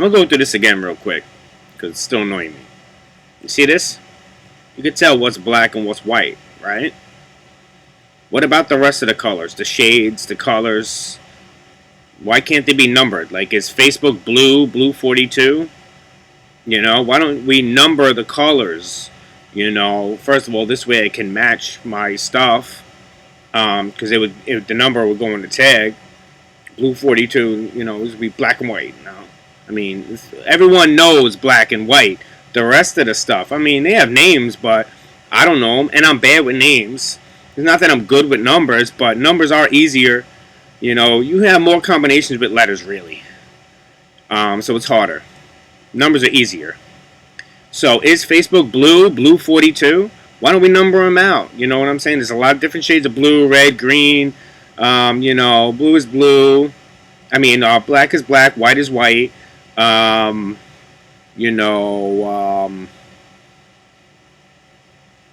I'm gonna go through this again real quick because it's still annoying me. You see this? You can tell what's black and what's white, right? What about the rest of the colors? The shades, the colors. Why can't they be numbered? Like, is Facebook blue, blue 42? You know, why don't we number the colors? You know, first of all, this way I can match my stuff. Because the number would go in the tag. Blue 42, you know, it would be black and white. Now, I mean, everyone knows black and white. The rest of the stuff, I mean, they have names, but I don't know them, and I'm bad with names. It's not that I'm good with numbers, but numbers are easier. You know, you have more combinations with letters, really. So it's harder. Numbers are easier. So is Facebook blue, blue 42? Why don't we number them out? You know what I'm saying? There's a lot of different shades of blue, red, green. You know, blue is blue. I mean, black is black, white is white. You know,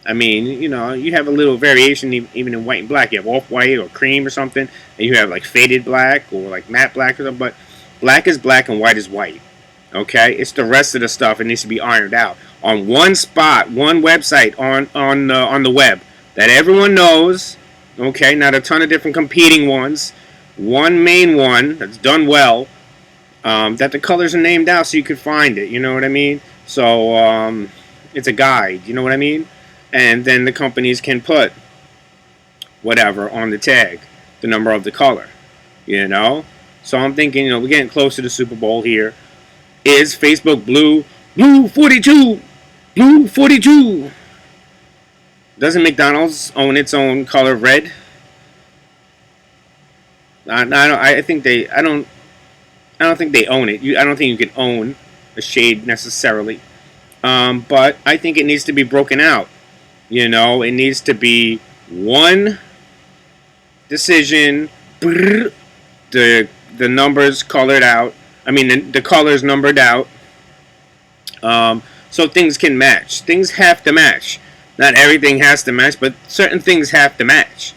I mean, you know, you have a little variation even in white and black. You have off-white or cream or something, and you have like faded black or like matte black or something. But black is black and white is white. Okay, it's the rest of the stuff. It needs to be ironed out on one spot, one website on the web that everyone knows. Okay, not a ton of different competing ones. One main one that's done well. That the colors are named out so you could find it. You know what I mean? So it's a guide. You know what I mean? And then the companies can put whatever on the tag, the number of the color. You know? So I'm thinking, you know, we're getting close to the Super Bowl here. Is Facebook blue? Blue 42! Blue 42! Doesn't McDonald's own its own color red? I think they. I don't think they own it. I don't think you can own a shade necessarily. But I think it needs to be broken out. You know, it needs to be one decision. The numbers colored out. I mean, the colors numbered out. So things can match. Things have to match. Not everything has to match, but certain things have to match.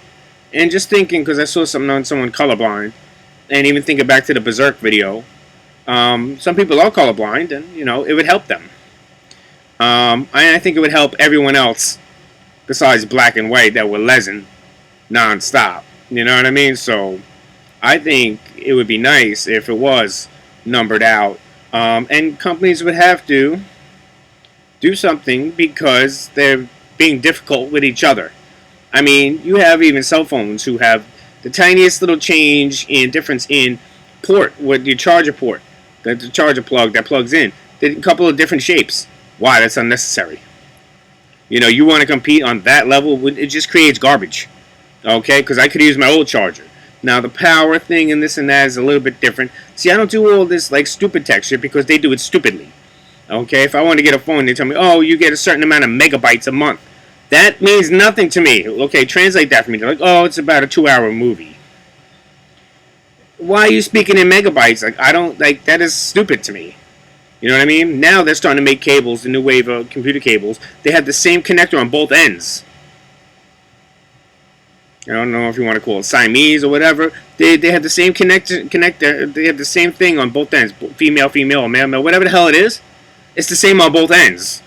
And just thinking, because I saw something on someone colorblind, and even thinking back to the Berserk video, some people are colorblind, and, you know, it would help them. I think it would help everyone else besides black and white that were lesson non-stop. You know what I mean? So I think it would be nice if it was numbered out. And companies would have to do something because they're being difficult with each other. I mean, you have even cell phones who have the tiniest little change in difference in port with your charger port, the charger plug that plugs in. There's a couple of different shapes. Why? That's unnecessary. You know, you want to compete on that level, it just creates garbage. Okay? Because I could use my old charger. Now, the power thing and this and that is a little bit different. See, I don't do all this, like, stupid tech shit because they do it stupidly. Okay? If I want to get a phone, they tell me, oh, you get a certain amount of megabytes a month. That means nothing to me. Okay, translate that for me. They're like, oh, it's about a 2-hour movie. Why are you speaking in megabytes? Like, I don't, like, that is stupid to me. You know what I mean? Now they're starting to make cables, the new wave of computer cables. They have the same connector on both ends. I don't know if you want to call it Siamese or whatever. They have the same connector. They have the same thing on both ends. Female, female, or male, male, whatever the hell it is. It's the same on both ends.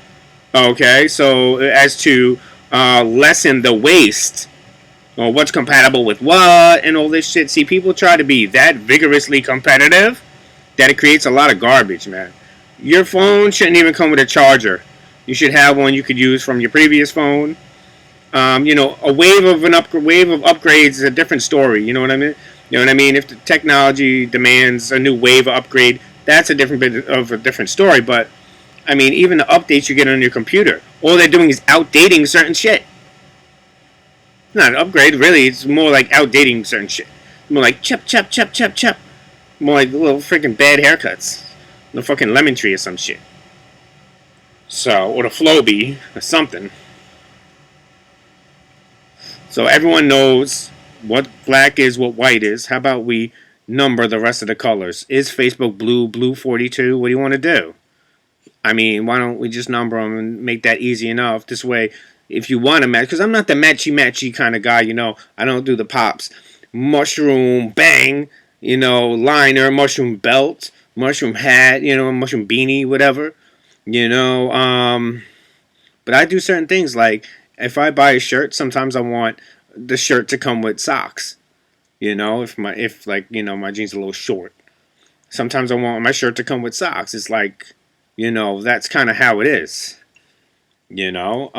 Okay, so as to lessen the waste, or what's compatible with what, and all this shit. See, people try to be that vigorously competitive that it creates a lot of garbage, man. Your phone shouldn't even come with a charger. You should have one you could use from your previous phone. You know, a wave of upgrades is a different story. You know what I mean? You know what I mean? If the technology demands a new wave of upgrade, that's a different story. But I mean, even the updates you get on your computer, all they're doing is outdating certain shit. It's not an upgrade, really. It's more like outdating certain shit. More like chip. More like little freaking bad haircuts. The fucking lemon tree or some shit. So, or the Flowbee or something. So everyone knows what black is, what white is. How about we number the rest of the colors? Is Facebook blue, blue 42? What do you want to do? I mean, why don't we just number them and make that easy enough? This way, if you want to match, because I'm not the matchy kind of guy, you know. I don't do the pops. Mushroom, bang, you know, liner, mushroom belt, mushroom hat, mushroom beanie, whatever, you know. But I do certain things like if I buy a shirt, sometimes I want the shirt to come with socks. If my jeans are a little short, sometimes I want my shirt to come with socks. It's like, that's kind of how it is. You know.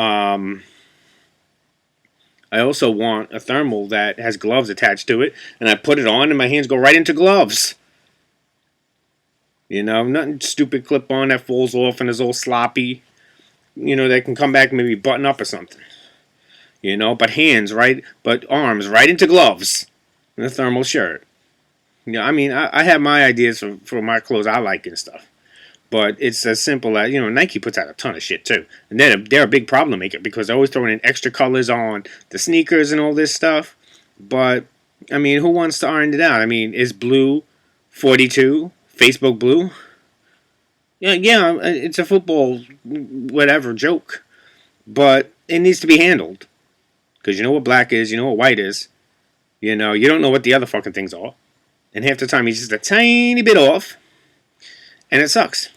I also want a thermal that has gloves attached to it, and I put it on, and my hands go right into gloves. Nothing stupid clip on that falls off and is all sloppy. That can come back and maybe button up or something. But arms right into gloves in a thermal shirt. I mean, I have my ideas for my clothes I like and stuff. But it's as simple as, Nike puts out a ton of shit too. And they're a big problem maker because they're always throwing in extra colors on the sneakers and all this stuff. But, I mean, who wants to iron it out? I mean, is blue 42? Facebook blue? Yeah, it's a football, whatever, joke. But it needs to be handled. Because you know what black is, you know what white is. You don't know what the other fucking things are. And half the time he's just a tiny bit off. And it sucks.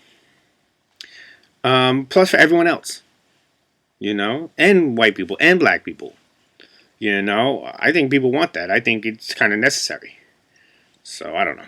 Plus for everyone else. And white people and black people. I think people want that. I think it's kind of necessary. So, I don't know.